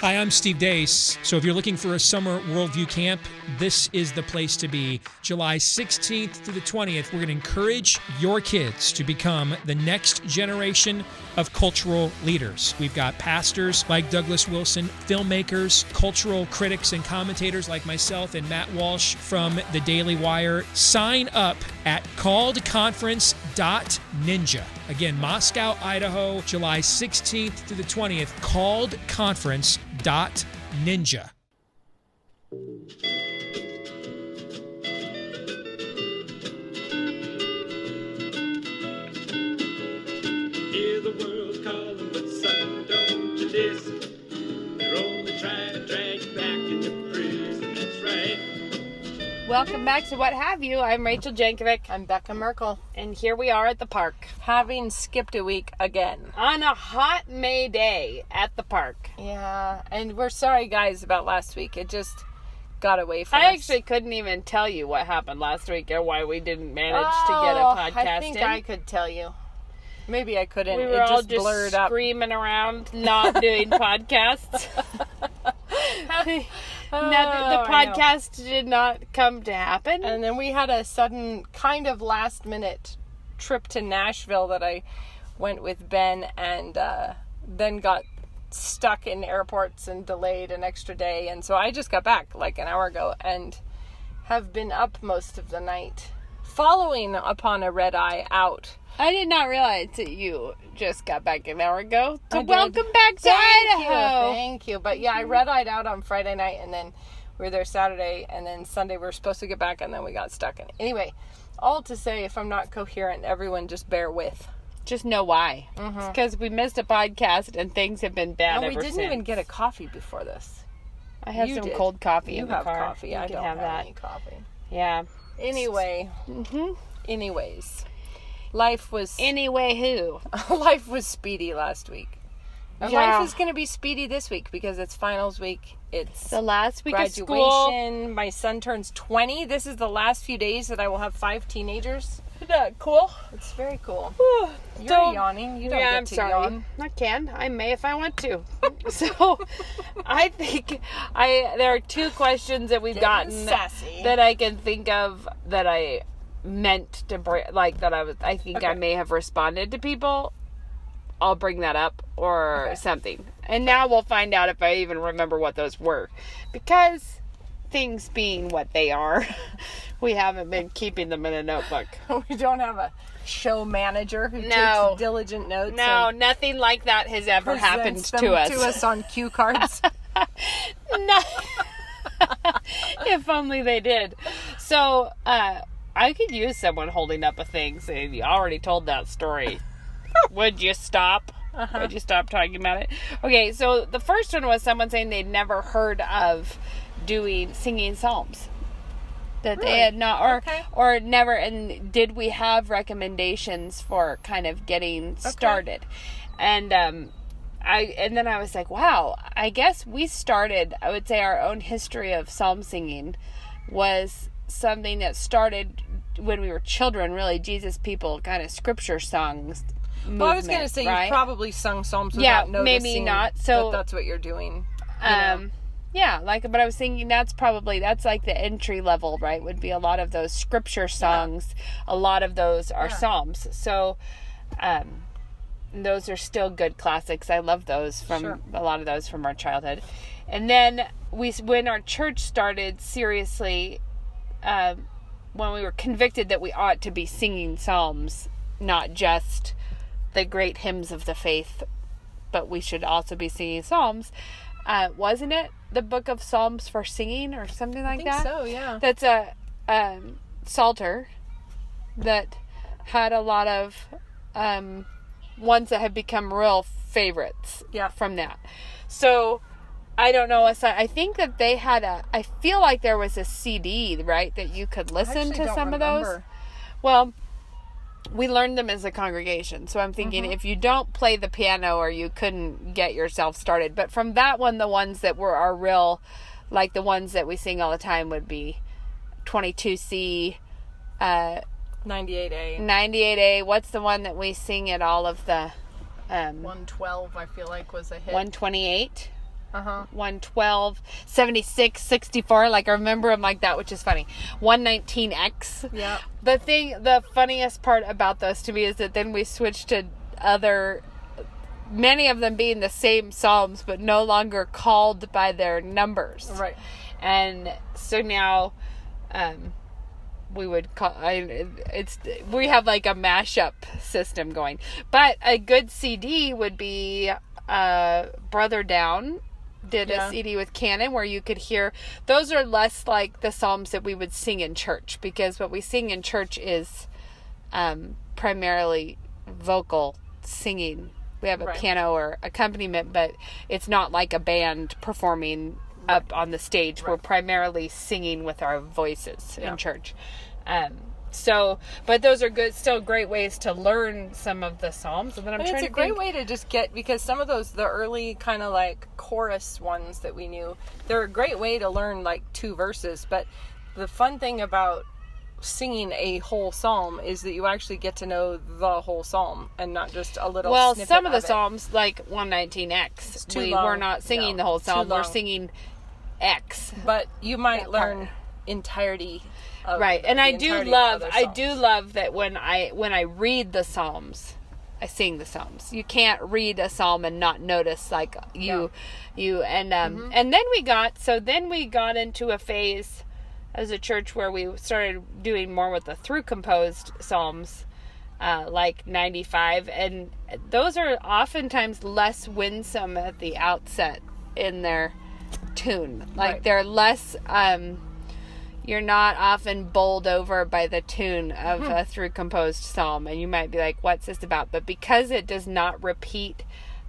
Hi, I'm Steve Deace. So if you're looking for a summer worldview camp, this is the place to be. July 16th through the 20th, we're going to encourage your kids to become the next generation of cultural leaders. We've got pastors like Douglas Wilson, filmmakers, cultural critics and commentators like myself and Matt Walsh from the Daily Wire. Sign up at calledconference.ninja. Again, Moscow, Idaho, July 16th through the 20th, calledconference.ninja. Hear the world's calling, but son, don't you listen. They're only trying to drag you back into prison. That's right. Welcome back to What Have You. I'm Rachel Jankovic. I'm Becca Merkel. And here we are at the park. Having skipped a week again. On a hot May day at the park. Yeah, and we're sorry, guys, about last week. It just got away from us. I actually couldn't even tell you what happened last week or why we didn't manage to get a podcast I think in. I could tell you. Maybe I couldn't. We were it all just blurred up. screaming around, not doing podcasts. The podcast did not come to happen. And then we had a sudden kind of last minute trip to Nashville that I went with Ben and then got stuck in airports and delayed an extra day. And so I just got back like an hour ago and have been up most of the night following upon a red eye out. I did not realize that you just got back an hour ago. So I did. welcome back to Idaho. Thank you. But yeah, I red-eyed out on Friday night and then we were there Saturday and then Sunday we were supposed to get back and then we got stuck in it. Anyway, all to say, if I'm not coherent, everyone just bear with. Just know why. Mm-hmm. It's because we missed a podcast and things have been bad And ever we didn't since. even get a coffee before this. I have You some did. cold coffee You in the have car. coffee. You I can don't have that. any coffee. Yeah. Anyway. Mm-hmm. Anyways. Life was Anyway, who? life was speedy last week. And Yeah. life is going to be speedy this week because it's finals week. It's The last week of school. graduation. My son turns 20. This is the last few days that I will have 5 teenagers. Isn't that cool? It's very cool. You're You're yawning. You don't yeah, get I'm to sorry. yawn. I can. I may if I want to. So, I think there are 2 questions that we've Getting gotten sassy. that I can think of that I meant to bring, like that I think I Okay. may have responded to people. I'll bring that up or Okay. something. And now we'll find out if I even remember what those were. Because things being what they are, we haven't been keeping them in a notebook. We don't have a show manager who No. takes diligent notes. No, and nothing like that has ever happened presents to them us. to us on cue cards. No. If only they did. So, I could use someone holding up a thing saying, you already told that story. Would you stop? Would you stop talking about it? Okay, so the first one was someone saying they'd never heard of singing psalms. That Really? they had not, Okay. or never, and did we have recommendations for kind of getting started? And, then I was like, wow, I guess we started, I would say our own history of psalm singing was something that started when we were children, really, Jesus people kind of scripture songs movement, Well, I was going to say right? you've probably sung psalms without Yeah, maybe noticing not. So- that that's what you're doing. you know. Yeah, but I was thinking that's like the entry level, right? Would be a lot of those scripture songs. A lot of those are psalms. So, those are still good classics. I love those from a lot of those from our childhood. And then when our church started seriously, when we were convicted that we ought to be singing psalms, not just the great hymns of the faith, but we should also be singing psalms. Wasn't it the book of Psalms for singing or something like that? I think so, yeah. That's a psalter that had a lot of ones that have become real favorites from that. So I don't know. I think that they had I feel like there was a CD, right, that you could listen to some of those. Well, we learned them as a congregation. So I'm thinking if you don't play the piano or you couldn't get yourself started. But from that one, the ones that were our real, like the ones that we sing all the time would be 22C, 98A. 98A. What's the one that we sing at all of the... 112, I feel like, was a hit. 128. 112, 76, 64. Like, I remember them like that, which is funny. 119X. Yeah. The funniest part about those to me is that then we switched to many of them being the same psalms, but no longer called by their numbers. Right. And so now, we would call we have like a mashup system going. But a good CD would be Brother Down did a CD with Canon where you could hear. Those are less like the psalms that we would sing in church, because what we sing in church is primarily vocal singing. We have a piano or accompaniment, but it's not like a band performing up on the stage. We're primarily singing with our voices in church. But those are still great ways to learn some of the psalms. And then it's a great way to just get, because some of those, the early kind of like chorus ones that we knew, they're a great way to learn like 2 verses. But the fun thing about singing a whole psalm is that you actually get to know the whole psalm and not just a little snippet some of the it. Psalms, like 119X, we're not singing the whole psalm, we're singing X. But you might learn entirety of and I do love that when I read the psalms, I sing the psalms. You can't read a psalm and not notice like and then we got into a phase as a church where we started doing more with the through composed psalms, like 95, and those are oftentimes less winsome at the outset in their tune. Like they're less you're not often bowled over by the tune of a through composed psalm, and you might be like, what's this about? But because it does not repeat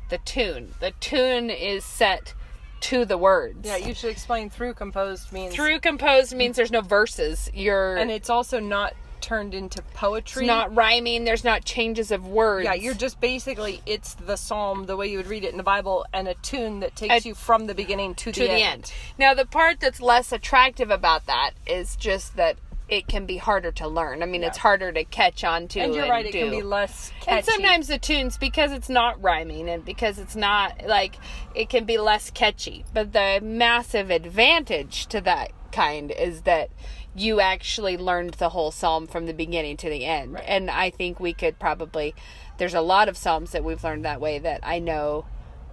the tune is set to the words. Yeah, you should explain through composed means. Through composed means there's no verses. And it's also not turned into poetry. It's not rhyming. There's not changes of words. Yeah, you're just basically, it's the psalm the way you would read it in the Bible, and a tune that takes you from the beginning to the end. Now, the part that's less attractive about that is just that it can be harder to learn. I mean, it's harder to catch on to. And you're right, it can be less catchy. And sometimes the tunes, because it's not rhyming and because it's not, like, it can be less catchy. But the massive advantage to that kind is that you actually learned the whole psalm from the beginning to the end. Right. And I think we could probably, there's a lot of psalms that we've learned that way that I know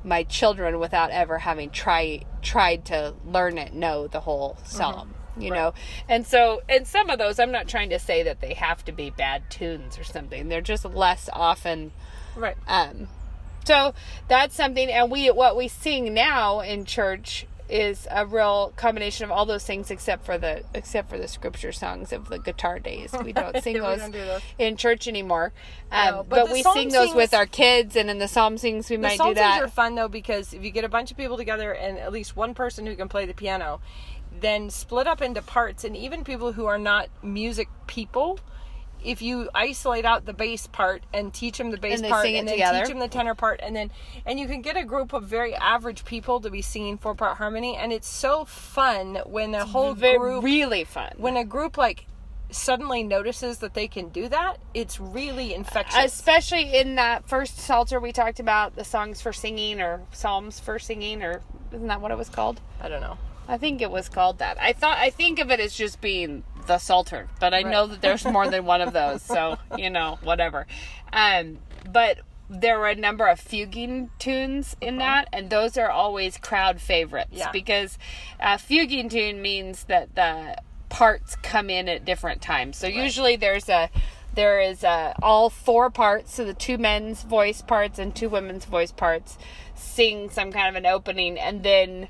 my children, without ever having tried to learn it, know the whole psalm. You know, and so, and some of those, I'm not trying to say that they have to be bad tunes or something. They're just less often. Right. So that's something, and what we sing now in church is a real combination of all those things, except for the scripture songs of the guitar days. We don't sing those in church anymore. But we sing those with our kids, and in the psalm sings we might do that. The psalm sings are fun though, because if you get a bunch of people together and at least one person who can play the piano, then split up into parts, and even people who are not music people, if you isolate out the bass part and teach them the bass part and then teach them the tenor part, and you can get a group of very average people to be singing 4-part harmony, and it's so fun when a whole group, really fun, when a group like suddenly notices that they can do that. It's really infectious, especially in that first Psalter we talked about, the songs for singing or psalms for singing, or isn't that what it was called? I don't know. I think it was called that. I think of it as just being the Psalter, but I know that there's more than one of those, so, whatever. But there were a number of fuguing tunes in that, and those are always crowd favorites, because a fuguing tune means that the parts come in at different times. So usually there is all 4 parts, so the 2 men's voice parts and 2 women's voice parts sing some kind of an opening, and then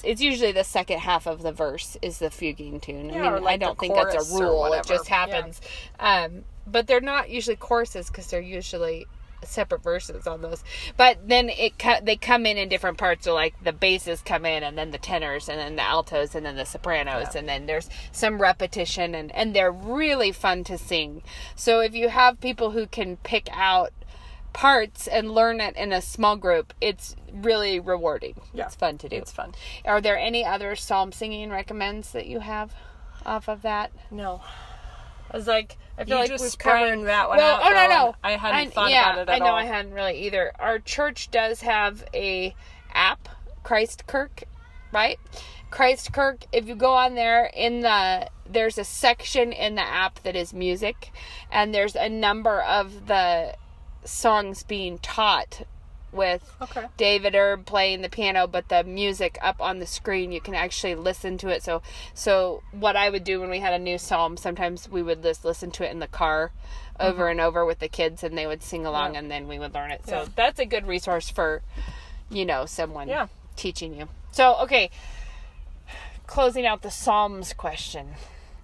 it's usually the second half of the verse is the fuguing tune. Yeah, I don't think that's a rule. It just happens. Yeah. But they're not usually choruses because they're usually separate verses on those. But then they come in different parts. So like the basses come in, and then the tenors, and then the altos, and then the sopranos, and then there's some repetition, and they're really fun to sing. So if you have people who can pick out parts and learn it in a small group, it's really rewarding. Yeah. It's fun to do. It's fun. Are there any other psalm singing recommends that you have off of that? No. I was like, I feel you like just we've sprang that one out. Oh, no. I hadn't thought about it at all. I know I hadn't really either. Our church does have a app Christkirk, right? Christkirk, if you go on there, there's a section in the app that is music, and there's a number of the songs being taught with David Erb playing the piano, but the music up on the screen, you can actually listen to it. So what I would do when we had a new psalm, sometimes we would just listen to it in the car over and over with the kids, and they would sing along, and then we would learn it. So that's a good resource for, someone teaching you. So, okay, closing out the Psalms question.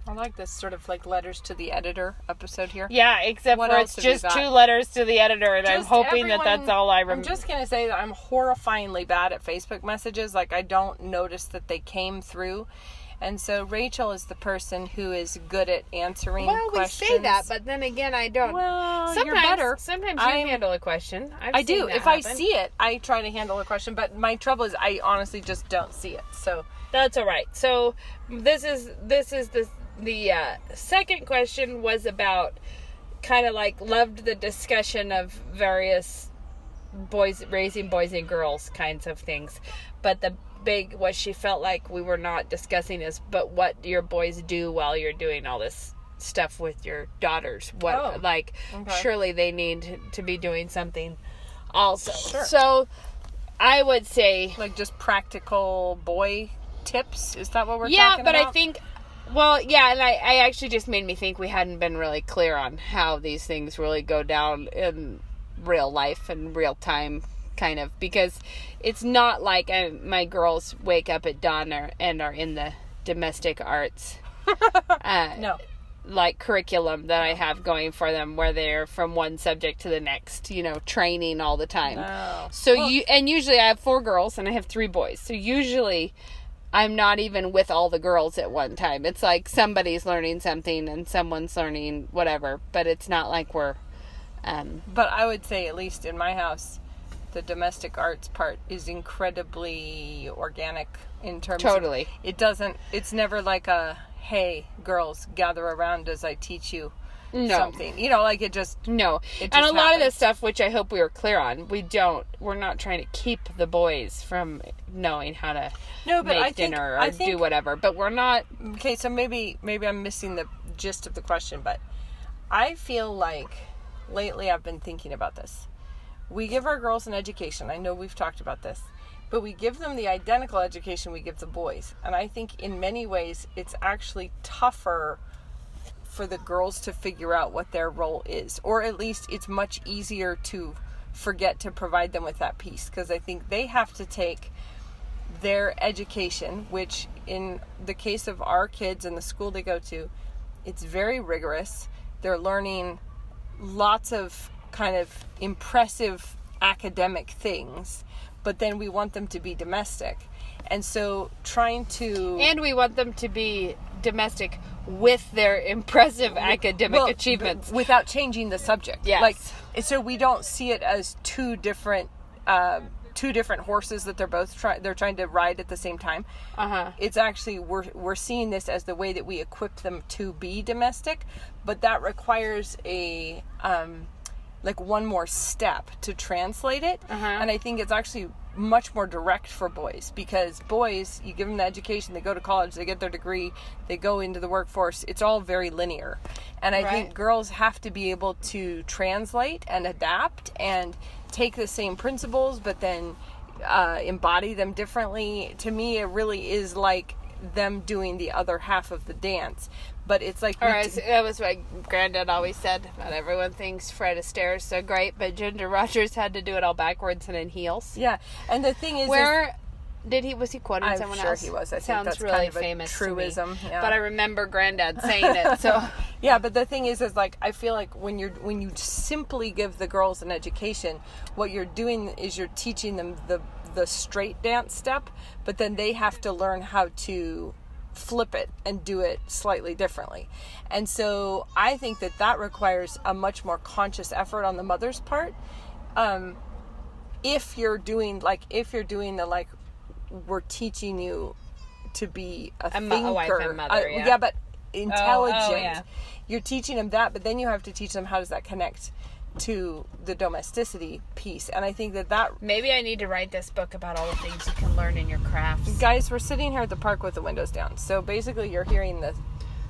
I like this sort of like letters to the editor episode here. Yeah, except for it's just 2 letters to the editor, and I'm hoping that's all I remember. I'm just going to say that I'm horrifyingly bad at Facebook messages. Like, I don't notice that they came through. And so Rachel is the person who is good at answering questions. We say that, but then again, I don't. Well, you're better. Sometimes you handle a question. I do. If I see it, I try to handle a question. But my trouble is I honestly just don't see it. So that's all right. So this is the second question was about kind of like loved the discussion of various raising boys and girls kinds of things. But the what she felt like we were not discussing is, but what do your boys do while you're doing all this stuff with your daughters? Surely they need to be doing something also. Sure. So I would say like just practical boy tips. Is that what we're talking about? Yeah, but I think, and I actually just made me think we hadn't been really clear on how these things really go down in real life and real time. Kind of, because it's not like my girls wake up at dawn and are in the domestic arts no, like curriculum that I have going for them, where they're from one subject to the next, training all the time. No. So usually I have 4 girls and I have 3 boys. So usually I'm not even with all the girls at one time. It's like somebody's learning something and someone's learning whatever, but it's not like we're. But I would say, at least in my house, the domestic arts part is incredibly organic in terms Totally. It's never like a, hey, girls, gather around as I teach you something. It just... No. It just and a lot of happens. this stuff, which I hope we were clear on, we're not trying to keep the boys from knowing how to make dinner or do whatever. But we're not... Okay, so maybe I'm missing the gist of the question, but I feel like lately I've been thinking about this. We give our girls an education. I know we've talked about this. But we give them the identical education we give the boys. And I think in many ways it's actually tougher for the girls to figure out what their role is. Or at least it's much easier to forget to provide them with that piece. Because I think they have to take their education, which in the case of our kids and the school they go to, it's very rigorous. They're learning lots of kind of impressive academic things, but then we want them to be domestic. And so and we want them to be domestic with their impressive academic achievements without changing the subject. Yes. So we don't see it as two different horses that they're trying to ride at the same time. It's actually we're seeing this as the way that we equip them to be domestic, but that requires a one more step to translate it. And I think it's actually much more direct for boys, because boys, you give them the education, they go to college, they get their degree, they go into the workforce, it's all very linear. And I think girls have to be able to translate and adapt and take the same principles but then embody them differently. To me, it really is like them doing the other half of the dance. But it's like... that was what Granddad always said. Not everyone thinks Fred Astaire is so great, but Ginger Rogers had to do it all backwards and in heels. Yeah, and the thing is... Was he quoting someone else? I'm sure he was. I think Sounds that's really kind of famous a truism. Yeah. But I remember Granddad saying it, so... Yeah, but the thing is like, I feel like when you simply give the girls an education, what you're doing is you're teaching them the straight dance step, but then they have to learn how to flip it and do it slightly differently. And so I think that requires a much more conscious effort on the mother's part. If you're doing the we're teaching you to be a thinker, wife and mother, but intelligent. Yeah. You're teaching them that, but then you have to teach them how does that connect to the domesticity piece. And I think that Maybe I need to write this book about all the things you can learn in your crafts. guys, we're sitting here at the park with the windows down. So basically you're hearing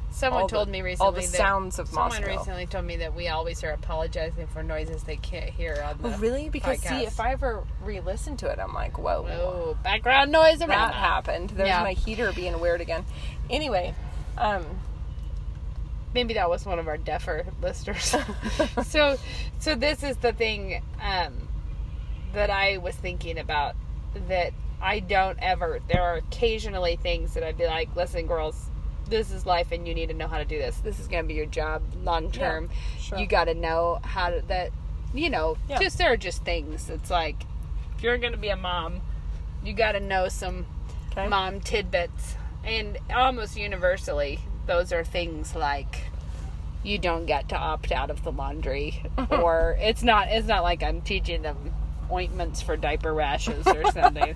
Someone told me recently all the sounds of Moscow. Someone recently told me that we always are apologizing for noises they can't hear on the really? Because podcast. see, if I ever re-listen to it, I'm like, whoa. Oh, background noise around That happened. There's Yeah. my heater being weird again. Anyway, maybe that was one of our deafer listeners. so this is the thing that I was thinking about, that I don't ever, there are occasionally things that I'd be like, listen, girls, this is life and you need to know how to do this. This is going to be your job long term. Yeah, sure. You got to know how to, that, you know, Yeah. just, there are just things. It's like, if you're going to be a mom, you got to know some Okay. mom tidbits. And almost universally, those are things like, you don't get to opt out of the laundry, or it's not like I'm teaching them ointments for diaper rashes or something.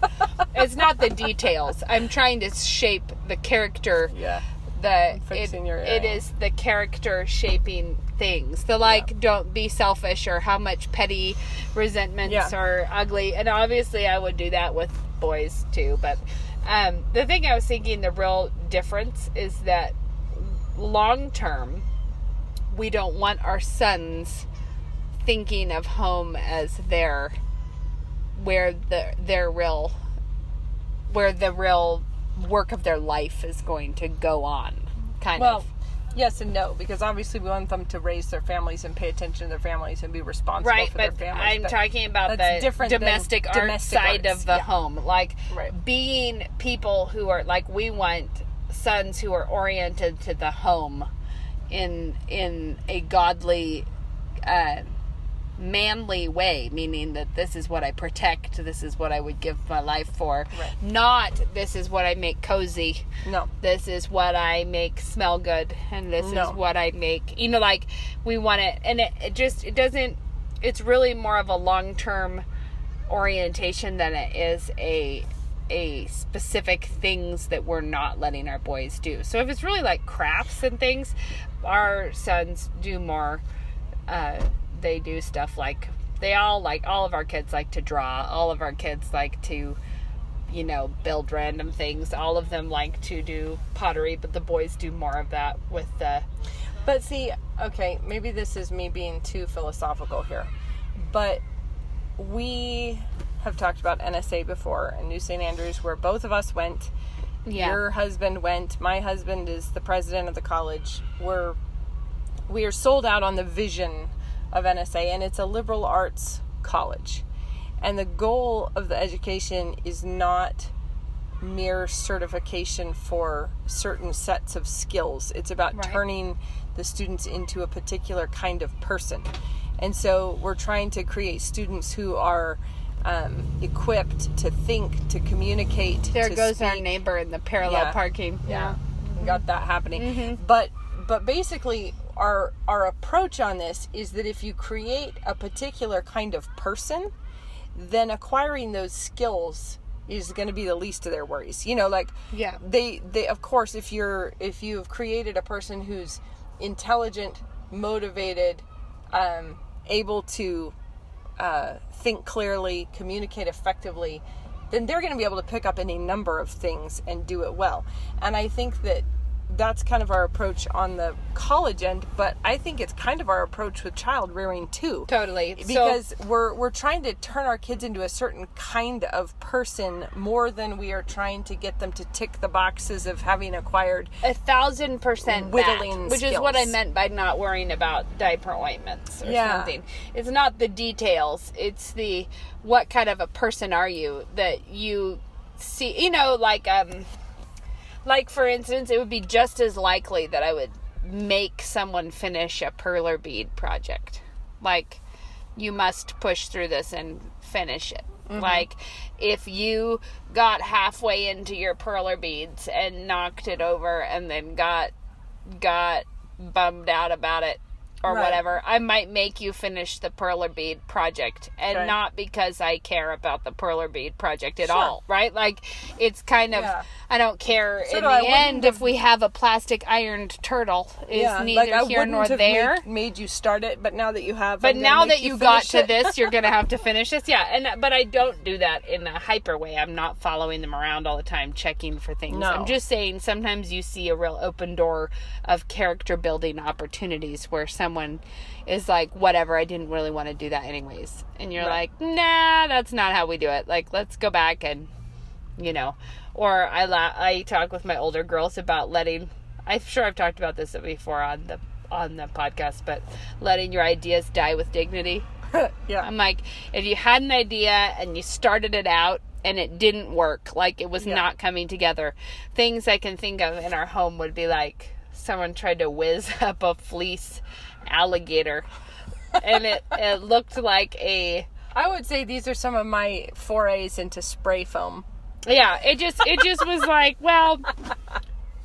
It's not the details. I'm trying to shape the character. Yeah. Fixing your It is the character shaping things. The like, don't be selfish, or how much petty resentments are ugly. And obviously I would do that with boys too. But the thing I was thinking, the real difference is that long term, we don't want our sons thinking of home as where the real work of their life is going to go on, kind of. Well, yes and no, because obviously we want them to raise their families and pay attention to their families and be responsible Right, for their but families. I'm talking about that's the different than domestic art domestic side arts. of the Yeah. home. Like, Right. being people who are, like, we want sons who are oriented to the home in a godly, manly way, meaning that this is what I protect, this is what I would give my life for. Right. Not, this is what I make cozy. No. This is what I make smell good, and this No. is what I make, you know, like, we want it, and it doesn't, it's really more of a long-term orientation than it is a specific things that we're not letting our boys do. So if it's really like crafts and things, our sons do more, they do stuff like, all of our kids like to draw, all of our kids like to, you know, build random things, all of them like to do pottery, but the boys do more of that with the... But see, okay, maybe this is me being too philosophical here, but we have talked about NSA before, and New St. Andrews, where both of us went. Yeah. Your husband went. My husband is the president of the college. We are sold out on the vision of NSA, and it's a liberal arts college. And the goal of the education is not mere certification for certain sets of skills. It's about Right. turning the students into a particular kind of person. And so we're trying to create students who are equipped to think, to communicate. There to goes our speak. neighbor in the parallel Yeah. parking. Yeah, we got that happening. Mm-hmm. But basically, our approach on this is that if you create a particular kind of person, then acquiring those skills is going to be the least of their worries. You know, like, Yeah. they of course, if you've created a person who's intelligent, motivated, able to think clearly, communicate effectively, then they're going to be able to pick up any number of things and do it well. And I think that that's kind of our approach on the college end, but I think it's kind of our approach with child rearing too. Totally. Because we're trying to turn our kids into a certain kind of person more than we are trying to get them to tick the boxes of having acquired 1,000% whittling that, which is what I skills. meant by not worrying about diaper ointments or Yeah. something. It's not the details. It's the, what kind of a person are you that you see, you know, like for instance, it would be just as likely that I would make someone finish a perler bead project. Like, you must push through this and finish it. Mm-hmm. Like, if you got halfway into your perler beads and knocked it over and then got bummed out about it, or Right. whatever, I might make you finish the perler bead project, and Okay. not because I care about the perler bead project at Sure. all, right? Like, it's kind of, Yeah. I don't care So in no, the I wouldn't end if have- we have a plastic ironed turtle is neither I here wouldn't nor have there. made you start it, but now that you have, But I'm gonna now make that you got finish to it. this, you're going to have to finish this. Yeah. But I don't do that in a hyper way. I'm not following them around all the time, checking for things. No. I'm just saying sometimes you see a real open door of character building opportunities where someone is like, whatever, I didn't really want to do that anyways. And you're Right. like, nah, that's not how we do it. Like, let's go back and, or I talk with my older girls about I'm sure I've talked about this before on the podcast, but letting your ideas die with dignity. Yeah. I'm like, if you had an idea and you started it out and it didn't work, like it was Yeah. not coming together, things I can think of in our home would be like someone tried to whiz up a fleece alligator and it looked like I would say these are some of my forays into spray foam. it just was like, well,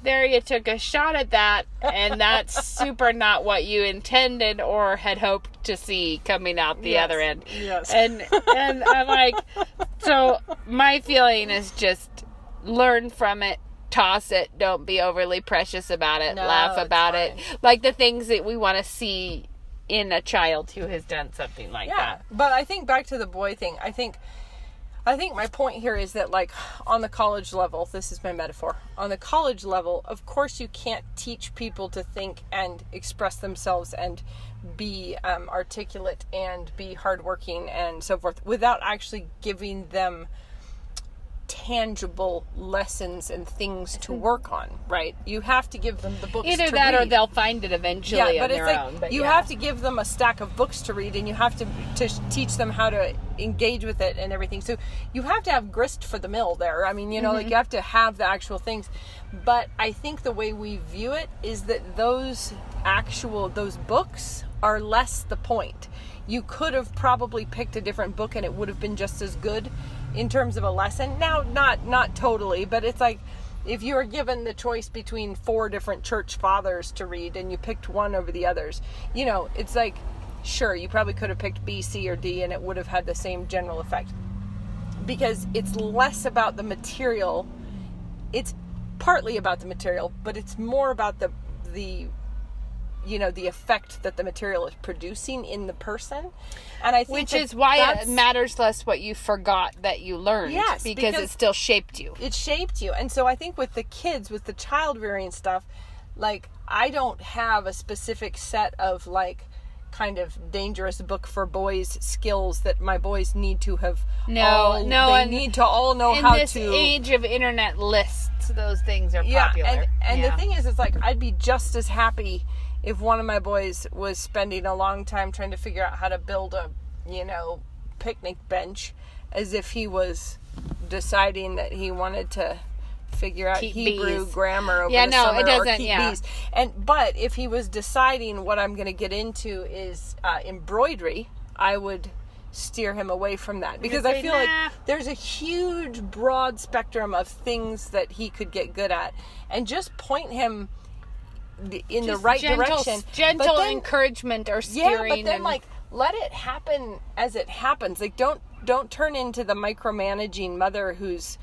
there you took a shot at that, and that's super not what you intended or had hoped to see coming out the Yes. other end. Yes. And I'm like, so my feeling is just learn from it, toss it, don't be overly precious about it, No, laugh it's about it. fine. Like the things that we want to see in a child who has done something like Yeah, that. but I think back to the boy thing. I think my point here is that, like, on the college level, this is my metaphor. On the college level, of course, you can't teach people to think and express themselves and be articulate and be hardworking and so forth without actually giving them tangible lessons and things to work on, right? You have to give them the books Either to that read. or they'll find it eventually Yeah, on but it's their like own. But you yeah. have to give them a stack of books to read, and you have to teach them how to engage with it and everything. So you have to have grist for the mill there. I mean, like you have to have the actual things. But I think the way we view it is that those books are less the point. You could have probably picked a different book and it would have been just as good in terms of a lesson. Now, not totally, but it's like if you were given the choice between 4 different church fathers to read and you picked one over the others, it's like, sure, you probably could have picked B, C, or D and it would have had the same general effect. Because it's less about the material. It's partly about the material, but it's more about the effect that the material is producing in the person. And I think Which is why it matters less what you forgot that you learned. Yes, because it still shaped you. it shaped you. And so I think with the kids, with the child rearing stuff, like, I don't have a specific set of, like, kind of dangerous book for boys skills that my boys need to have. They need to all know in how this to. age of internet lists, those things are Yeah, popular. and the thing is, it's like, I'd be just as happy if one of my boys was spending a long time trying to figure out how to build a, picnic bench as if he was deciding that he wanted to figure out Keep Hebrew bees. grammar over Yeah, the no, summer it or doesn't, keep yeah. bees. But if he was deciding what I'm going to get into is embroidery, I would steer him away from that because I say, feel nah. like there's a huge broad spectrum of things that he could get good at, and just point him in the Just right gentle, direction. Gentle But then- encouragement or yeah, steering. but then and, like let it happen as it happens. Like don't turn into the micromanaging mother who's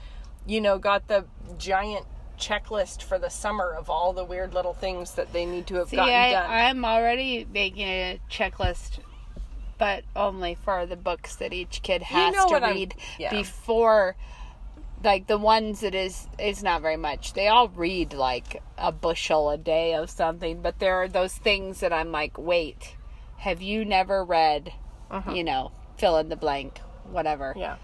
got the giant checklist for the summer of all the weird little things that they need to have gotten done. I'm already making a checklist, but only for the books that each kid has to read before. Like the ones that is not very much. They all read like a bushel a day of something, but there are those things that I'm like, wait, have you never read, fill in the blank, whatever. Yeah.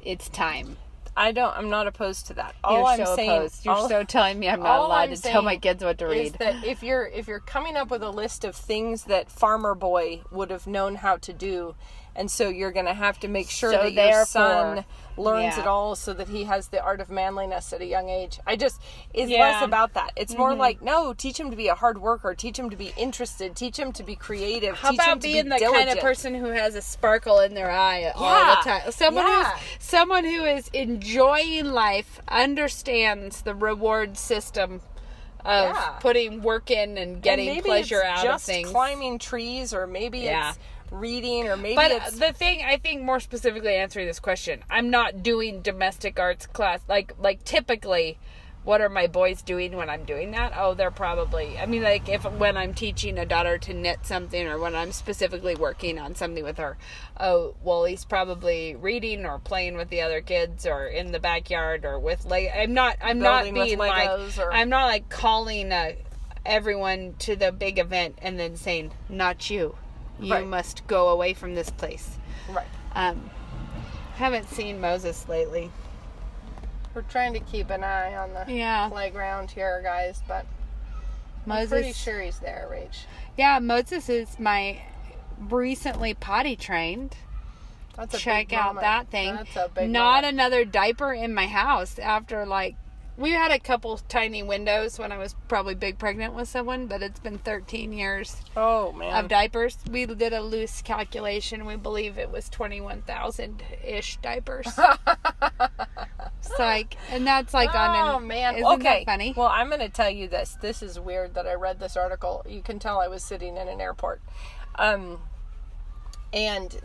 It's time. I'm not opposed to that. You're I'm so saying, opposed. You're so telling me I'm not all allowed I'm to tell my saying kids what to read. Is that if you're coming up with a list of things that Farmer Boy would have known how to do, and so you're going to have to make sure So that your therefore, son learns yeah. it all so that he has the art of manliness at a young age. It's Yeah. less about that. It's more like, no, teach him to be a hard worker, teach him to be interested, teach him to be creative, How teach him about to being be the diligent. kind of person who has a sparkle in their eye all Yeah. the time? Someone who is enjoying life, understands the reward system of putting work in and getting maybe pleasure it's out just of things. climbing trees, or maybe it's reading, or maybe But it's... the thing, I think, more specifically answering this question, I'm not doing domestic arts class. Like typically, what are my boys doing when I'm doing that? Oh, they're probably, I mean, like, when I'm teaching a daughter to knit something, or when I'm specifically working on something with her, oh, well, he's probably reading or playing with the other kids, or in the backyard, or with, like, I'm not being like, I'm not like calling everyone to the big event and then saying, not you. You must go away from this place. Right. Haven't seen Moses lately. We're trying to keep an eye on the playground here, guys, but I'm pretty sure he's there, Rach. Yeah, Moses is my recently potty trained. That's a Check big out moment. that thing. That's a big Not moment. another diaper in my house after, like, we had a couple tiny windows when I was probably big pregnant with someone, but it's been 13 years Oh, man. of diapers. We did a loose calculation. We believe it was 21,000-ish diapers. It's like, and that's like on Oh, man. Isn't Okay. that funny? Well, I'm going to tell you this. This is weird that I read this article. You can tell I was sitting in an airport. And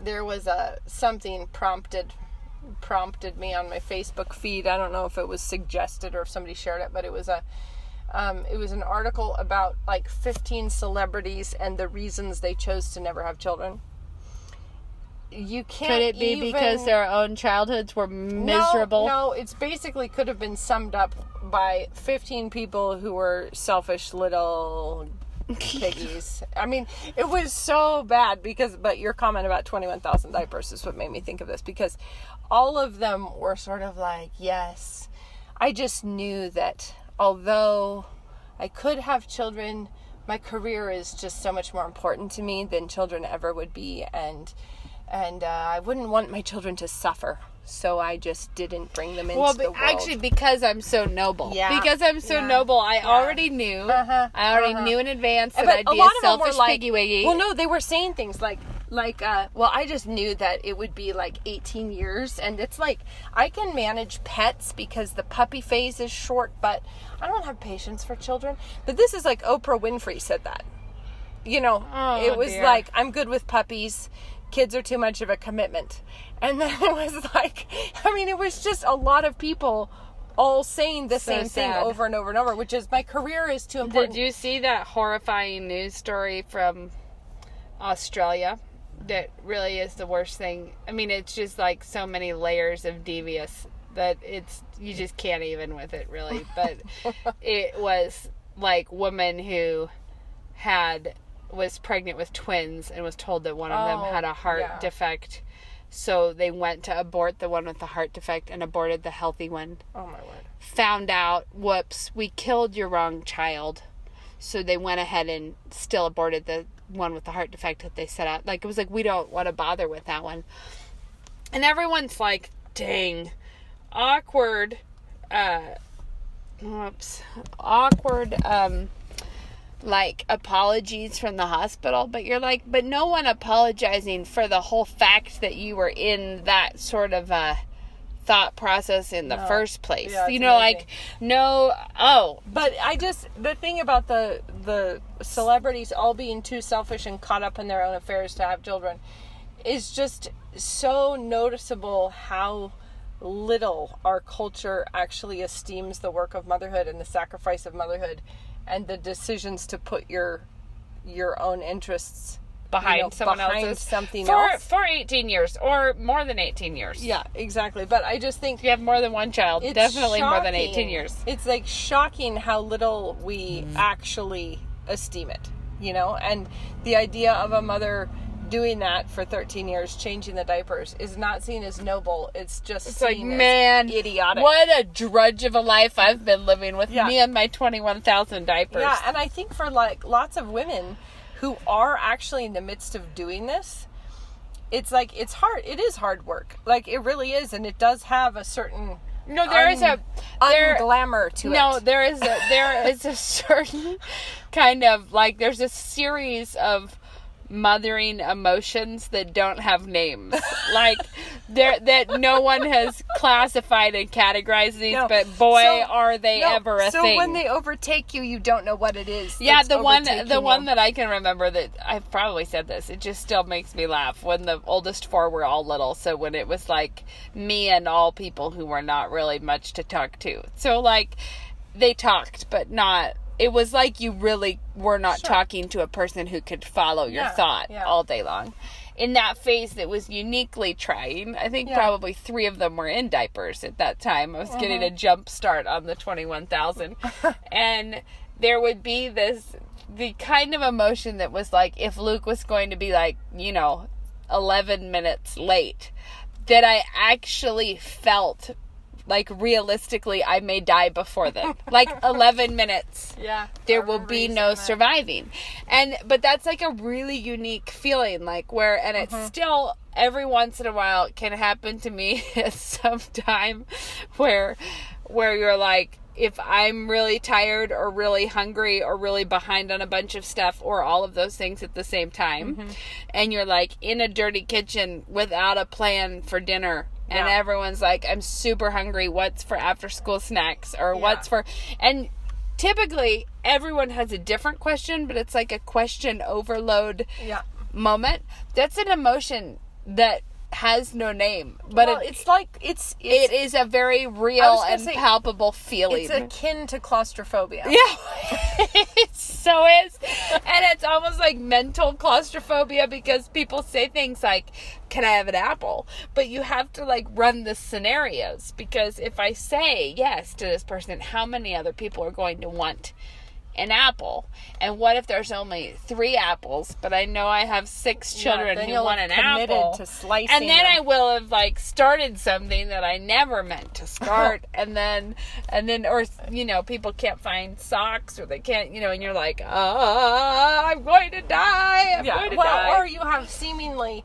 there was something prompted me on my Facebook feed. I don't know if it was suggested or if somebody shared it, but it was an article about like 15 celebrities and the reasons they chose to never have children. You can't. Could it be because their own childhoods were miserable? No, it's basically could have been summed up by 15 people who were selfish little piggies. I mean, it was so bad but your comment about 21,000 diapers is what made me think of this, because all of them were sort of like, yes, I just knew that although I could have children, my career is just so much more important to me than children ever would be, and I wouldn't want my children to suffer, so I just didn't bring them into the world. Actually, because I'm so noble. Yeah. Because I'm so noble, I already knew. I already knew in advance that I'd be a selfish piggy wiggy. Well, no, they were saying things like, well, I just knew that it would be like 18 years, and it's like, I can manage pets because the puppy phase is short, but I don't have patience for children. But this is like Oprah Winfrey said that. You know, it was like, I'm good with puppies. Kids are too much of a commitment. And then it was like, I mean, it was just a lot of people all saying the same thing over and over and over, which is, my career is too important. Did you see that horrifying news story from Australia? That really is the worst thing. I mean, it's just like so many layers of devious that you just can't even with it, really. But it was like woman who was pregnant with twins and was told that one of them had a heart defect. So they went to abort the one with the heart defect and aborted the healthy one. Oh, my word. Found out, whoops, we killed your wrong child. So they went ahead and still aborted the one with the heart defect that they set out. Like, it was like, we don't want to bother with that one. And everyone's like, dang, awkward, like, apologies from the hospital, but you're like, but no one apologizing for the whole fact that you were in that sort of thought process in the first place. Yeah, you know, amazing. like, no, But the thing about the celebrities all being too selfish and caught up in their own affairs to have children is just so noticeable how little our culture actually esteems the work of motherhood and the sacrifice of motherhood and the decisions to put your own interests behind someone else's something else for 18 years or more than 18 years. Yeah, exactly. But I just think if you have more than one child, definitely more than 18 years. It's like shocking how little we actually esteem it, you know? And the idea of a mother doing that for 13 years, changing the diapers, is not seen as noble. It's like, man, idiotic. What a drudge of a life I've been living with me and my 21,000 diapers. Yeah, and I think for like lots of women who are actually in the midst of doing this, it's like, it's hard. It is hard work. Like, it really is, and it does have a certain glamour to it. No, there is a certain kind of, like, there's a series of mothering emotions that don't have names. Like, that no one has classified and categorized these, but boy, are they ever a thing. So when they overtake you, you don't know what it is. Yeah, the one that I can remember that I've probably said this, it just still makes me laugh, when the oldest four were all little. So when it was like me and all people who were not really much to talk to. So like, they talked, but not. It was like you really were not talking to a person who could follow your thought all day long. In that phase that was uniquely trying, I think probably 3 of them were in diapers at that time. I was getting a jump start on the 21,000. And there would be the kind of emotion that was like, if Luke was going to be like, 11 minutes late, that I actually felt like, realistically, I may die before then. Like, 11 minutes. Yeah. There will be no surviving. But that's like a really unique feeling, like, where, and it's still, every once in a while, it can happen to me at some time where you're like, if I'm really tired or really hungry or really behind on a bunch of stuff or all of those things at the same time, and you're like in a dirty kitchen without a plan for dinner, and everyone's like, I'm super hungry, what's for after school snacks, or what's for, and typically everyone has a different question, but it's like a question overload moment. That's an emotion that has no name, but it is a very real and palpable feeling. It's akin to claustrophobia. Yeah, it so is. And it's almost like mental claustrophobia, because people say things like, can I have an apple? But you have to like run the scenarios, because if I say yes to this person, how many other people are going to want an apple? And what if there's only 3 apples, but I know I have 6 children who want an apple, to slicing and then them. I will have like started something that I never meant to start, and then or people can't find socks, or they can't, and you're like, I'm going to die. I'm going to die. Or you have seemingly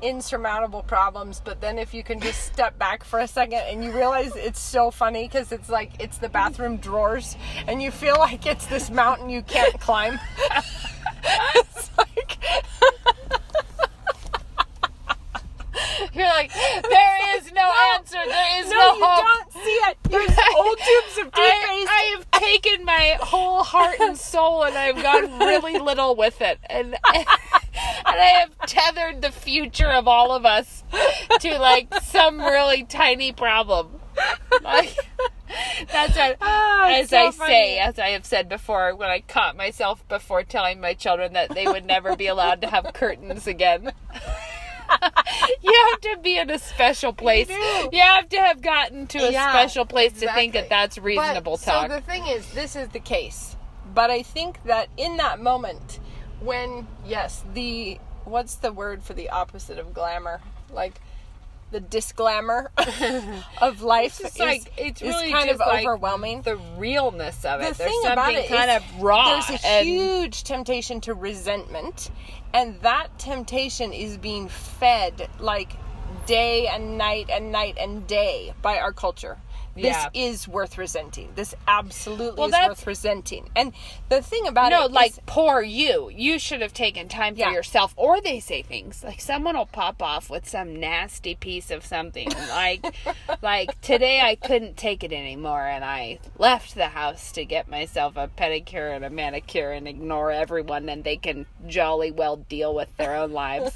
insurmountable problems, but then if you can just step back for a second and you realize it's so funny, because it's like, it's the bathroom drawers and you feel like it's this mountain you can't climb. It's like you're like, there is no answer, there is no hope. You don't see it. There's old tubes of toothpaste. I have taken my whole heart and soul and I've gone really little with it, and I have tethered the future of all of us to like some really tiny problem. Like, that's what, as I have said before, when I caught myself before telling my children that they would never be allowed to have curtains again. You have to be in a special place. You have to have gotten to a special place to think that that's reasonable talk. So the thing is, this is the case. But I think that in that moment, when, what's the word for the opposite of glamour? Like, the disglamour of life it's really kind just of like overwhelming. The realness of it. The There's thing something about it kind is of raw. There's a huge temptation to resentment, and that temptation is being fed like day and night and night and day by our culture. This is worth resenting. This absolutely is worth resenting. And the thing about it is... like, poor you. You should have taken time for yourself. Or they say things like, someone will pop off with some nasty piece of something. Like, today I couldn't take it anymore, and I left the house to get myself a pedicure and a manicure and ignore everyone, and they can jolly well deal with their own lives.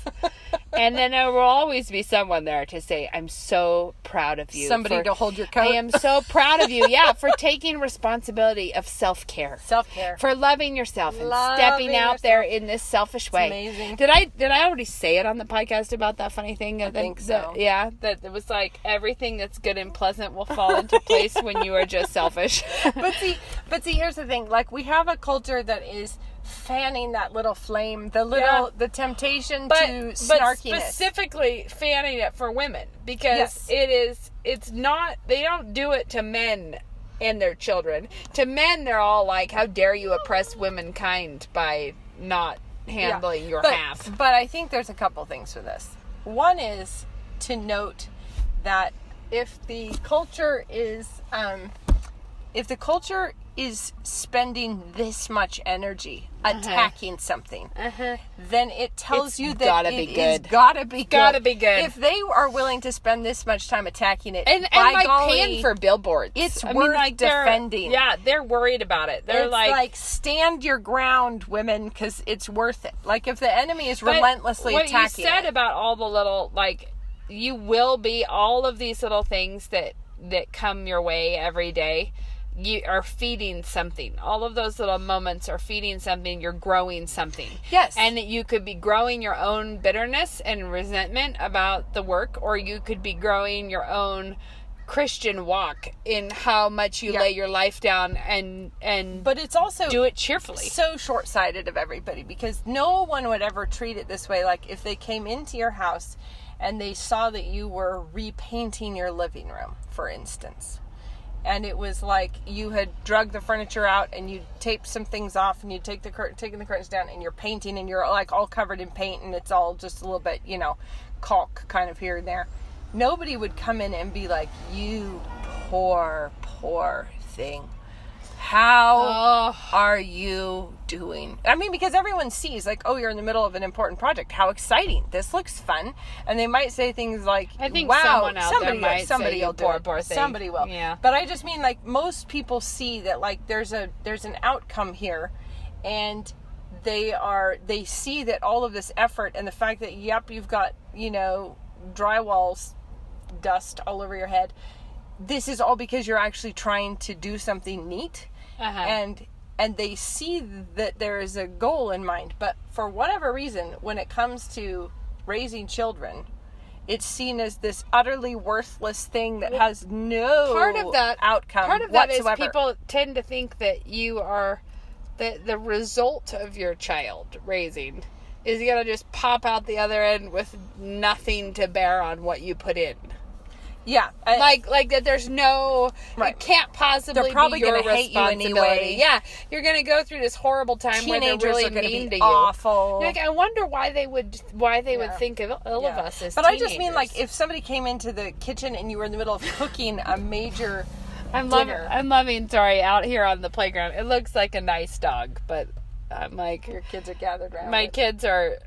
And then there will always be someone there to say, I'm so proud of you. Somebody to hold your coat. I am so proud of you, for taking responsibility of self-care. Self-care. For loving yourself and stepping out there in this selfish way. Amazing. Did I already say it on the podcast about that funny thing? I think so. That it was like, everything that's good and pleasant will fall into place when you are just selfish. But see, here's the thing. Like, we have a culture that is fanning that little flame, the temptation to snarkiness. But specifically fanning it for women, because it's not, they don't do it to men and their children. To men, they're all like, how dare you oppress womankind by not handling your half. But I think there's a couple things for this. One is to note that if the culture is spending this much energy attacking something, then it tells you that gotta it be good. is gotta be good. Gotta be good. If they are willing to spend this much time attacking it, and by like golly, paying for billboards, it's I worth mean, like, they're- defending. Yeah, they're worried about it. They're It's like stand your ground, women, because it's worth it. Like if the enemy is But relentlessly what attacking you said it. about all the little, like, you will be all of these little things that come your way every day. You are feeding something. All of those little moments are feeding something. You're growing something. Yes. And you could be growing your own bitterness and resentment about the work, or you could be growing your own Christian walk in how much you lay your life down and But it's also do it cheerfully. so short-sighted of everybody, because no one would ever treat it this way. Like if they came into your house and they saw that you were repainting your living room, for instance, and it was like you had drug the furniture out and you taped some things off and you taking the curtains down and you're painting and you're like all covered in paint and it's all just a little bit, caulk kind of here and there. Nobody would come in and be like, you poor thing. How are you doing? I mean, because everyone sees like, oh, you're in the middle of an important project. How exciting. This looks fun. And they might say things like, I think wow, someone out there might somebody say, will do poor, it. poor thing. Somebody will. Yeah. But I just mean like most people see that like there's an outcome here, and they see that all of this effort and the fact that, yep, you've got, drywall dust all over your head. This is all because you're actually trying to do something neat. And they see that there is a goal in mind, but for whatever reason, when it comes to raising children, it's seen as this utterly worthless thing that has no outcome Part of that whatsoever. is people tend to think that you are the result of your child raising is going to just pop out the other end with nothing to bear on what you put in. Yeah, like that. There's no, Right. It can't possibly They're probably be your gonna hate you responsibility. anyway. Yeah, you're going to go through this horrible time where they're Teenagers really are going to mean be to awful. you. Like, I wonder why they would think of ill of us as But I just mean, like, teenagers. if somebody came into the kitchen and you were in the middle of cooking a major I'm dinner. loving. Sorry, out here on the playground, it looks like a nice dog, but I'm like, Your kids are gathered around. my it. kids are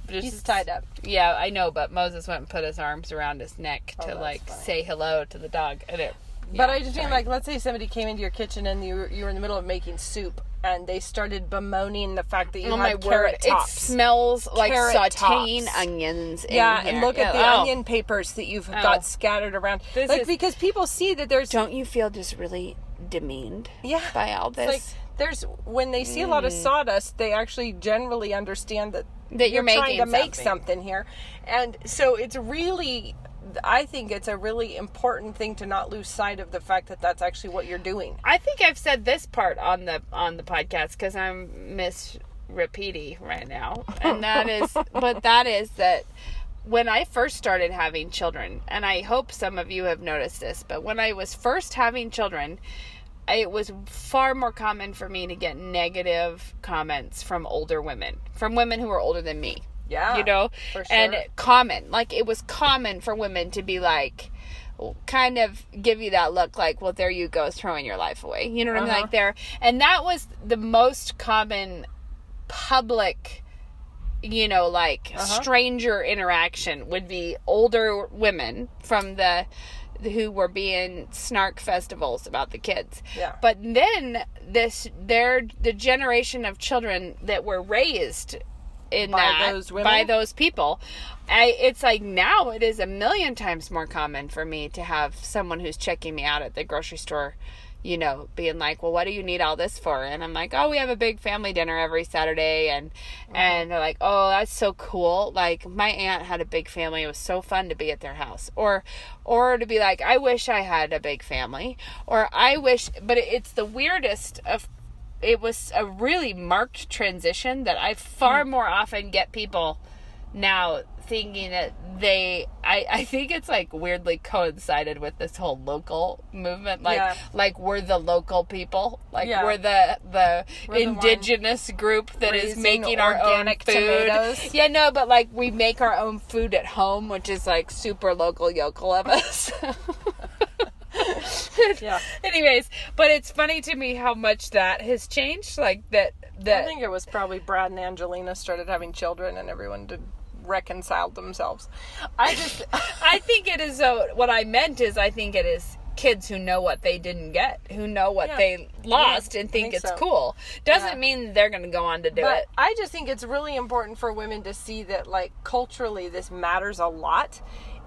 just He's tied up. Yeah, I know, but Moses went and put his arms around his neck to that's like funny. say hello to the dog, and it. But I just mean, like, let's say somebody came into your kitchen and you were in the middle of making soup, and they started bemoaning the fact that you Oh my had word! carrot It tops. smells like Carrot sautéing tops. onions. In Yeah, here. and look at the Yeah, onion papers that you've got scattered around. This Like, is- because people see that there's... Don't you feel just really demeaned? Yeah. By all It's this. like, when they see a lot of sawdust, they actually generally understand that That you're trying making to make something. something here. And so it's really... I think it's a really important thing to not lose sight of the fact that that's actually what you're doing. I think I've said this part on the podcast because I'm Miss Repeaty right now, and that is that when I first started having children, and I hope some of you have noticed this, but when I was first having children, it was far more common for me to get negative comments from older women, from women who were older than me. Yeah, for sure. And it was common for women to be like, kind of give you that look like, well, there you go, throwing your life away. You know what I mean? Like and that was the most common public, stranger interaction would be older women from who were being snark festivals about the kids. Yeah. But then the generation of children that were raised by those people, it's like now it is 1,000,000 times more common for me to have someone who's checking me out at the grocery store, being like, well, what do you need all this for? And I'm like, oh, we have a big family dinner every Saturday. And they're like, oh, that's so cool. Like, my aunt had a big family. It was so fun to be at their house. Or to be like, I wish I had a big family. Or I wish, but it's the weirdest of, it was a really marked transition that I far more often get people now thinking that I think it's like weirdly coincided with this whole local movement. Like we're the local people. Like we're the indigenous group that is making our own food. Tomatoes. Yeah, no, but like we make our own food at home, which is like super local yokel of us. Yeah. Anyways, but it's funny to me how much that has changed. Like that. I think it was probably Brad and Angelina started having children and everyone did reconcile themselves. I think it is. What I meant is, I think it is kids who know what they didn't get, who know what they lost, and think it's cool. Doesn't mean they're going to go on to do it. I just think it's really important for women to see that, like, culturally this matters a lot.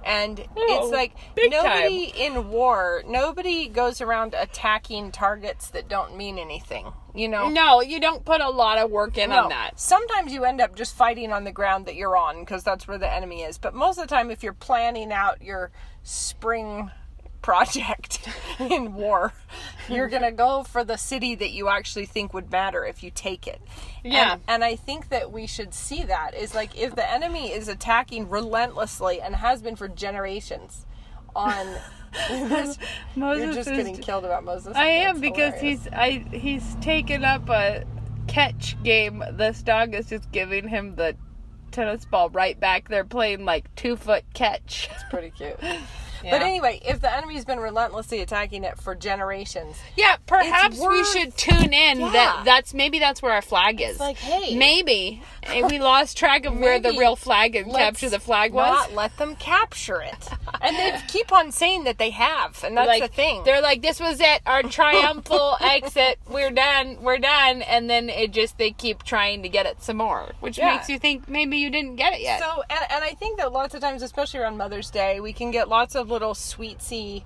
And it's like nobody in war, nobody goes around attacking targets that don't mean anything, you know? No, you don't put a lot of work in on that. Sometimes you end up just fighting on the ground that you're on because that's where the enemy is. But most of the time, if you're planning out your spring project in war, you're going to go for the city that you actually think would matter if you take it. Yeah. And I think that we should see that is like if the enemy is attacking relentlessly and has been for generations on this, Moses you're just getting killed about Moses. I am, That's because hilarious. he's taken up a catch game. This dog is just giving him the tennis ball right back. They're playing like 2-foot catch. It's pretty cute. Yeah. But anyway, if the enemy's been relentlessly attacking it for generations, yeah, perhaps we should tune in that's where our flag is. It's like, hey, maybe we lost track of where the real flag and capture the flag was. Not let them capture it, and they keep on saying that they have, and that's the thing. They're like, this was it, our triumphal exit. We're done, and then they keep trying to get it some more, which makes you think maybe you didn't get it yet. So, and I think that lots of times, especially around Mother's Day, we can get lots of little sweetsy,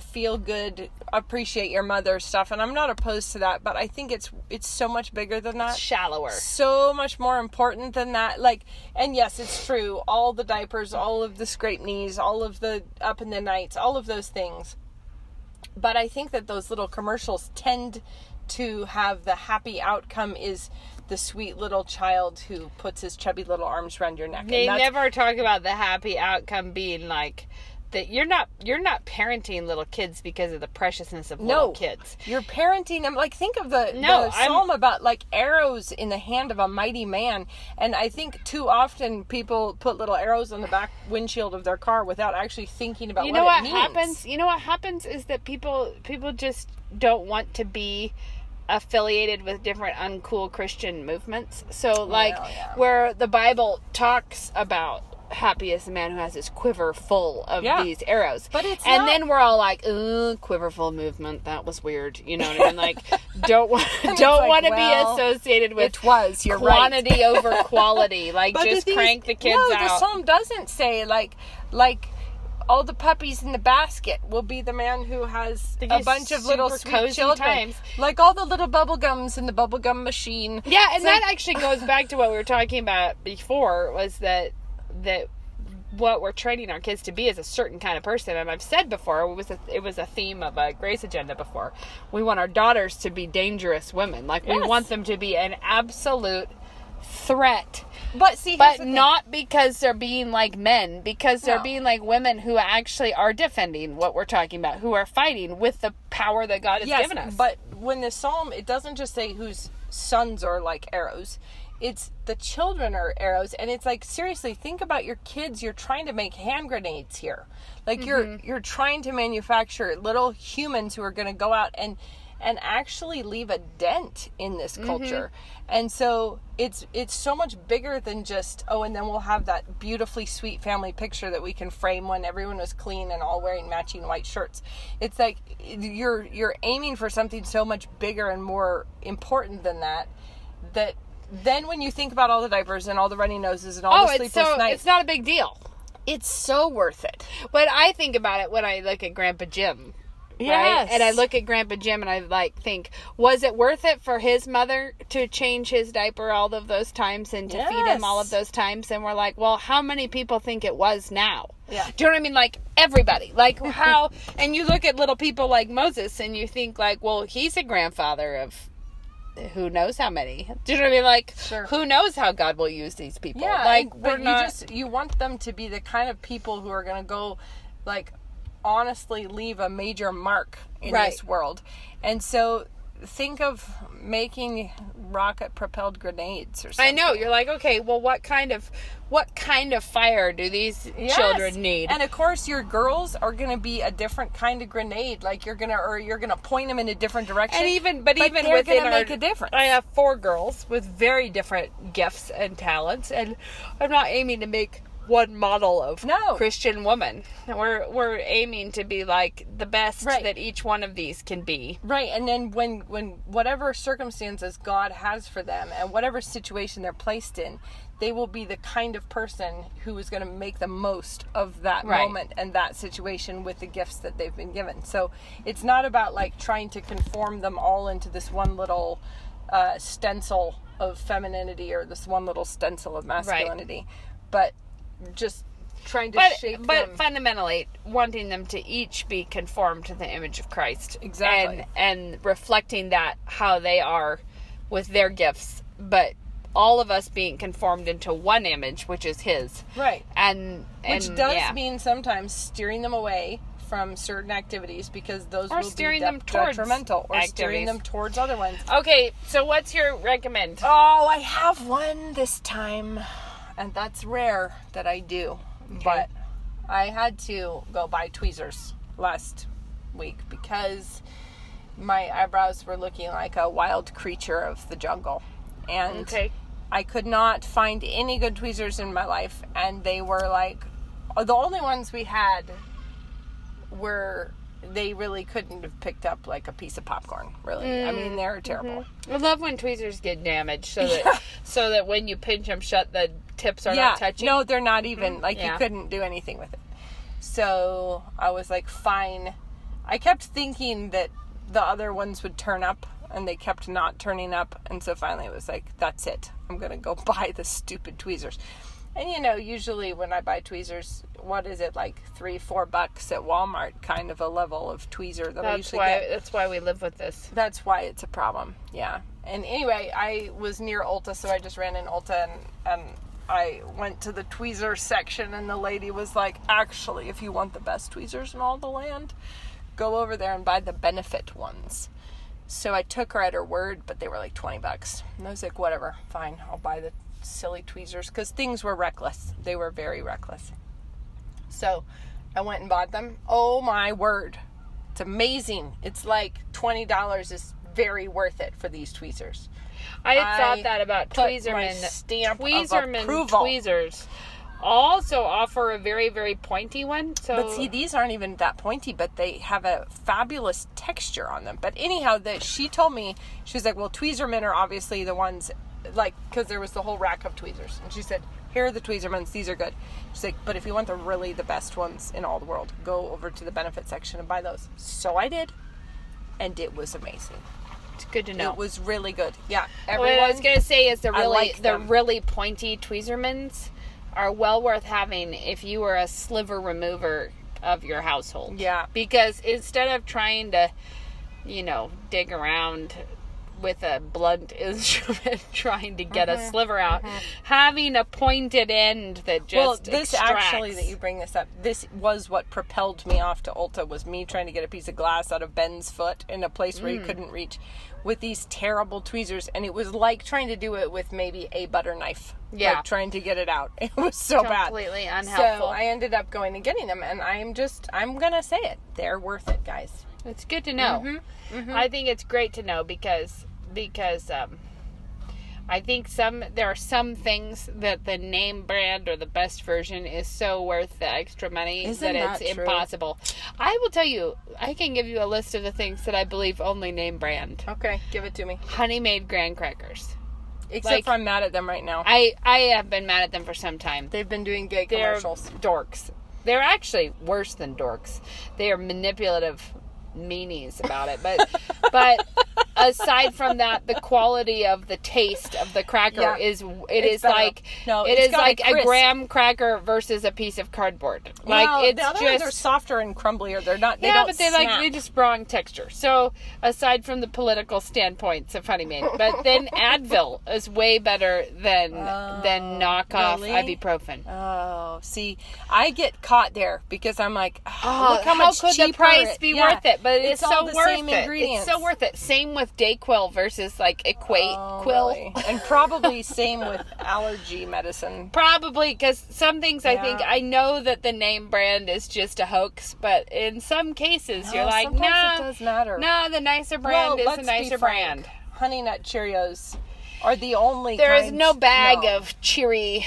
feel good, appreciate your mother stuff, and I'm not opposed to that, but I think it's so much bigger than that. It's shallower. So much more important than that. Like, and yes, it's true. All the diapers, all of the scraped knees, all of the up in the nights, all of those things. But I think that those little commercials tend to have the happy outcome is the sweet little child who puts his chubby little arms around your neck. They never talk about the happy outcome being like that you're not parenting little kids because of the preciousness of little kids. You're parenting them. Like, think of the psalm about like arrows in the hand of a mighty man. And I think too often people put little arrows on the back windshield of their car without actually thinking about what it means. You know what happens is that people just don't want to be affiliated with different uncool Christian movements. So where the Bible talks about happy is the man who has his quiver full of these arrows. But then we're all like, quiverful movement, that was weird. You know what I mean? Like, don't want to be associated with quantity over quality. Like, but just crank the kids out. The psalm doesn't say like all the puppies in the basket will be the man who has a bunch of little sweet children. Like all the little bubble gums in the bubble gum machine. Yeah, and that actually goes back to what we were talking about before, was that what we're training our kids to be is a certain kind of person. And I've said before, it was a theme of a Grace Agenda before. We want our daughters to be dangerous women. Like, we want them to be an absolute threat. But not because they're being like men, because they're being like women who actually are defending what we're talking about, who are fighting with the power that God has given us. But when the psalm, it doesn't just say whose sons are like arrows. It's the children are arrows, and it's like, seriously, think about your kids. You're trying to make hand grenades here. Like, you're trying to manufacture little humans who are going to go out and actually leave a dent in this culture. And so it's so much bigger than just, and then we'll have that beautifully sweet family picture that we can frame when everyone was clean and all wearing matching white shirts. It's like you're aiming for something so much bigger and more important than that then when you think about all the diapers and all the runny noses and all the sleepless nights, it's not a big deal. It's so worth it. But I think about it when I look at Grandpa Jim. Yes. Right? And I look at Grandpa Jim and I think, was it worth it for his mother to change his diaper all of those times and to feed him all of those times? And we're like, well, how many people think it was now? Yeah. Do you know what I mean? Like, everybody. Like, how, and you look at little people like Moses and you think like, well, he's a grandfather of who knows how many. Do you know what I mean? Like, who knows how God will use these people? Yeah, like, you want them to be the kind of people who are going to go, like, honestly leave a major mark in this world. And so think of making rocket-propelled grenades or something. I know. You're like, okay, well, what kind of fire do these children need? And of course, your girls are going to be a different kind of grenade. Like you're gonna point them in a different direction. And even they're within gonna make a difference. I have 4 girls with very different gifts and talents, and I'm not aiming to make one model of Christian woman. We're aiming to be like the best that each one of these can be. Right, and then when whatever circumstances God has for them and whatever situation they're placed in, they will be the kind of person who is going to make the most of that moment and that situation with the gifts that they've been given. So it's not about like trying to conform them all into this one little stencil of femininity or this one little stencil of masculinity, but just trying to shape them. But fundamentally, wanting them to each be conformed to the image of Christ. Exactly. And reflecting that, how they are with their gifts, but all of us being conformed into one image, which is His. Right. Which does mean sometimes steering them away from certain activities because those will steering be them towards detrimental. Or activities. steering them towards other ones. Okay, so what's your recommend? Oh, I have one this time. And that's rare that I do. Okay. But I had to go buy tweezers last week because my eyebrows were looking like a wild creature of the jungle. And I could not find any good tweezers in my life. And they were like, the only ones we had were, they really couldn't have picked up like a piece of popcorn, really. I mean, they're terrible. I love when tweezers get damaged so that when you pinch them shut, the tips are not touching. No, they're not even, you couldn't do anything with it. So I was like, fine. I kept thinking that the other ones would turn up, and they kept not turning up. And so finally it was like, that's it. I'm going to go buy the stupid tweezers. And usually when I buy tweezers, what is it, like $3-4 at Walmart, kind of a level of tweezer that I usually get. That's why we live with this. That's why it's a problem. Yeah. And anyway, I was near Ulta, so I just ran in Ulta and I went to the tweezer section, and the lady was like, actually, if you want the best tweezers in all the land, go over there and buy the Benefit ones. So I took her at her word, but they were like $20. And I was like, whatever, fine, I'll buy the silly tweezers, because things were reckless. They were very reckless. So I went and bought them. Oh my word. It's amazing. It's like $20 is very worth it for these tweezers. I had thought that about Tweezerman. Tweezerman tweezers also offer a very, very pointy one. But see, these aren't even that pointy, but they have a fabulous texture on them. But anyhow, she told me, she was like, well, Tweezermen are obviously the ones, like, because there was the whole rack of tweezers. And she said, here are the Tweezermans, these are good. She's like, but if you want the best ones in all the world, go over to the Benefit section and buy those. So I did, and it was amazing. It's good to know. It was really good. Yeah. What I was going to say is the really pointy Tweezermans are well worth having if you were a sliver remover of your household. Yeah. Because instead of trying to, dig around with a blunt instrument trying to get a sliver out, having a pointed end that just this extracts. Actually, that you bring this up, this was what propelled me off to Ulta, was me trying to get a piece of glass out of Ben's foot in a place where he couldn't reach with these terrible tweezers. And it was like trying to do it with maybe a butter knife. Yeah. Like trying to get it out. It was so bad. Completely unhelpful. So I ended up going and getting them, and I'm going to say it. They're worth it, guys. It's good to know. I think it's great to know because I think there are some things that the name brand or the best version is so worth the extra money it's impossible. I will tell you, I can give you a list of the things that I believe only name brand. Okay, give it to me. Honey Maid graham crackers. Except for I'm mad at them right now. I have been mad at them for some time. They've been doing gay commercials. They're dorks. They're actually worse than dorks. They are manipulative meanies about it, but aside from that, the quality of the taste of the cracker is like a graham cracker versus a piece of cardboard. Like the other ones are softer and crumblier. They're not. They don't snap. They just wrong texture. So aside from the political standpoints of Honey Maid, but then Advil is way better than knockoff ibuprofen. Oh, see, I get caught there because I'm like, look how much could cheaper the price be worth it? But it's so all the worth same it. Ingredients. It's so worth it. Same with with Dayquil versus like Equate Quill. Really? And probably same with allergy medicine. Probably, because some things I think, I know that the name brand is just a hoax, but in some cases you're like, sometimes nah, it does matter. nah, the nicer brand is let's a be nicer frank. brand. Honey Nut Cheerios are the only There is kinds- no bag of cheery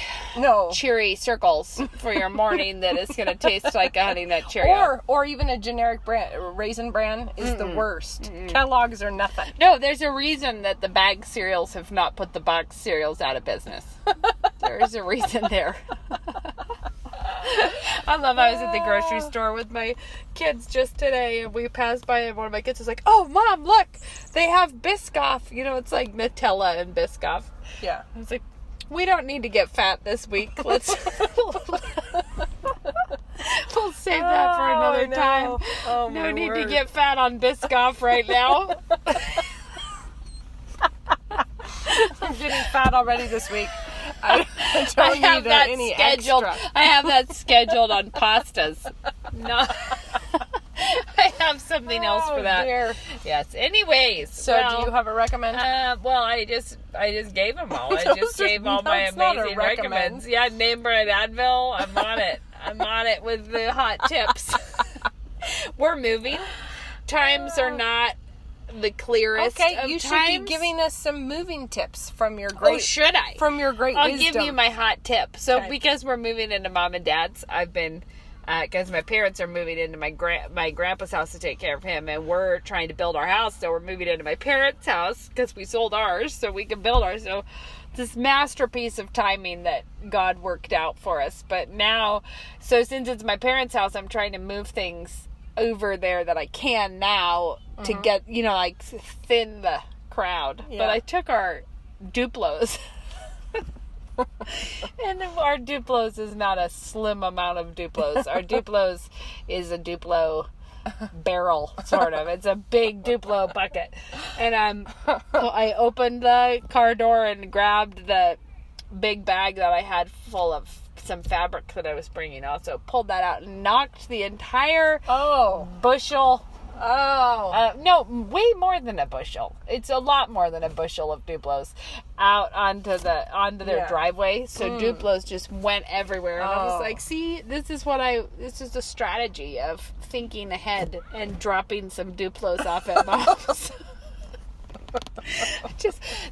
circles for your morning that is going to taste like a Honey Nut Cheerio. Or even a generic brand, a Raisin Bran is the worst. Kellogg's are nothing. No, there's a reason that the bag cereals have not put the box cereals out of business. There's a reason there. I love I was at the grocery store with my kids just today, and we passed by, and one of my kids was like, "Oh, Mom, look, they have Biscoff." You know, it's like Nutella and Biscoff. Yeah. I was like, we don't need to get fat this week. Let's we'll save that for another time. Oh, No my need to word. get fat on Biscoff right now. I'm getting fat already this week. I don't have need that any scheduled. extra. I have that scheduled on pastas. No, I have something else for that. Dear. Yes. Anyways, So do you have a recommend? Well, I just gave them all. I just gave all my That's not a amazing recommend. recommends. Yeah, name brand Advil. I'm on it. I'm on it with the hot tips. We're moving. Times are not the clearest. Okay, of you should times. be giving us some moving tips from your great. Oh, should I? From your great I'll wisdom. give you my hot tip. So, Okay. because we're moving into Mom and Dad's, I've been, because my parents are moving into my grandpa's house to take care of him, and we're trying to build our house, so we're moving into my parents' house because we sold ours, so we can build ours. So, this masterpiece of timing that God worked out for us. But now, so since it's my parents' house, I'm trying to move things over there that I can now to get, like thin the crowd. Yeah. But I took our Duplos. And our Duplos is not a slim amount of Duplos. Our Duplos is a Duplo barrel, sort of. It's a big Duplo bucket. And I opened the car door and grabbed the big bag that I had full of some fabric that I was bringing. Also pulled that out and knocked the entire bushel. No, way more than a bushel. It's a lot more than a bushel of Duplos out onto their driveway. So Duplos just went everywhere. And I was like, see, this is the strategy of thinking ahead and dropping some Duplos off at Mom's.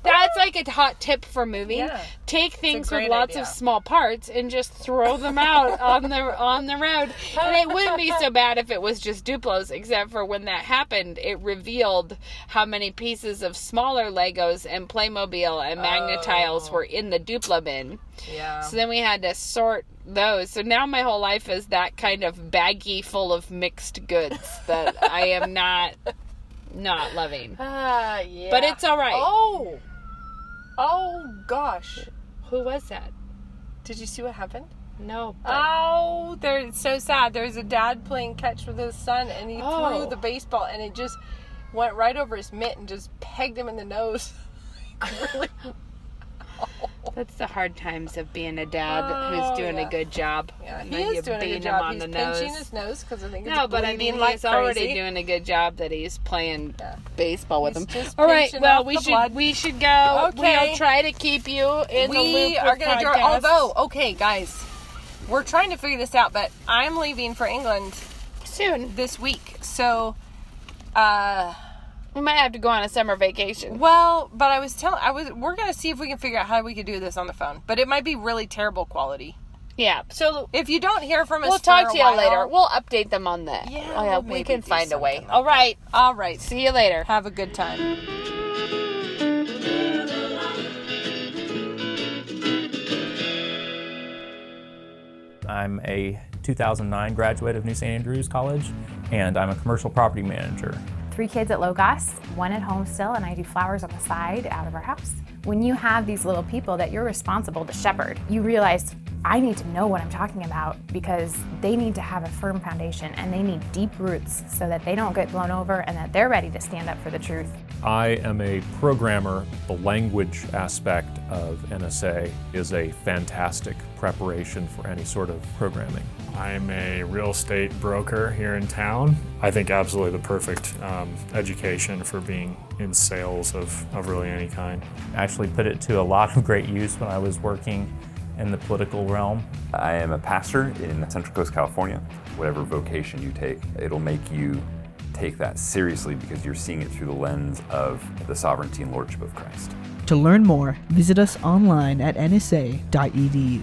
That's like a hot tip for moving. Yeah. Take things with great lots idea. of small parts and just throw them out on the road. And it wouldn't be so bad if it was just Duplos, except for when that happened, it revealed how many pieces of smaller Legos and Playmobil and Magnetiles were in the Duplo bin. Yeah. So then we had to sort those. So now my whole life is that kind of baggie full of mixed goods that I am not loving. Yeah. But it's all right. Oh gosh. Who was that? Did you see what happened? No. But It's so sad. There's a dad playing catch with his son, and he threw the baseball, and it just went right over his mitt and just pegged him in the nose. Really? that's the hard times of being a dad who's doing a good job. Yeah, And he then is you doing a beat good him job. on He's the pinching nose. his nose because I think it's No, but I bleeding mean, like he's already crazy. doing a good job that he's playing baseball with He's him. just All right, pinching well, off the blood. we should go. Okay. We'll try to keep you in the loop. We are with going to podcasts. okay, guys, we're trying to figure this out, but I'm leaving for England soon. this week, so We might have to go on a summer vacation. well, but we're going to see if we can figure out how we could do this on the phone, but it might be really terrible quality. Yeah, so If you don't hear from us, we'll for talk a to you while- later. We'll update them on that. Yeah, Oh, we'll we maybe can do find a way. something All right. All right. See you later. Have a good time. I'm a 2009 graduate of New St. Andrews College, and I'm a commercial property manager. 3 kids at Logos, 1 at home still, and I do flowers on the side out of our house. When you have these little people that you're responsible to shepherd, you realize I need to know what I'm talking about because they need to have a firm foundation and they need deep roots so that they don't get blown over and that they're ready to stand up for the truth. I am a programmer. The language aspect of NSA is a fantastic preparation for any sort of programming. I'm a real estate broker here in town. I think absolutely the perfect education for being in sales of really any kind. I actually put it to a lot of great use when I was working in the political realm. I am a pastor in Central Coast, California. Whatever vocation you take, it'll make you take that seriously because you're seeing it through the lens of the sovereignty and lordship of Christ. To learn more, visit us online at nsa.edu.